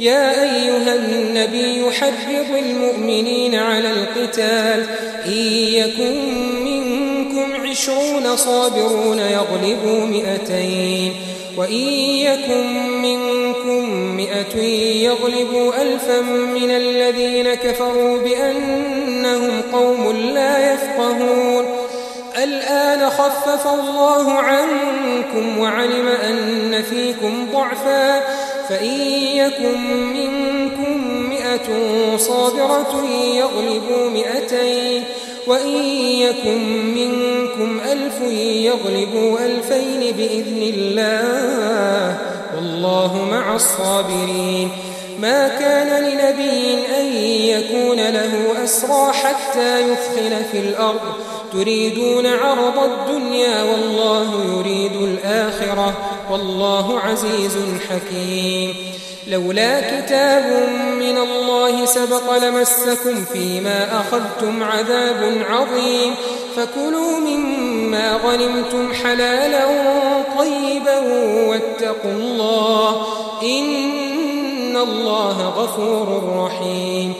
يا أيها النبي حرض المؤمنين على القتال إن يكن منكم 20 صابرون يغلبوا 200 وإن يكن منكم 100 يغلبوا 1000 من الذين كفروا بأنهم قوم لا يفقهون الآن خفف الله عنكم وعلم أن فيكم ضعفا فإن يكن منكم 100 صابرة يغلبوا 200 وإن يكن منكم 1000 يغلبوا 2000 بإذن الله والله مع الصابرين ما كان لنبي أن يكون له أسرى حتى يثخن في الأرض تريدون عرض الدنيا والله يريد الآخرة والله عزيز حكيم لولا كتاب من الله سبق لمسكم فيما أخذتم عذاب عظيم فكلوا مما غنمتم حلالا طيبا واتقوا الله إن الله غفور رحيم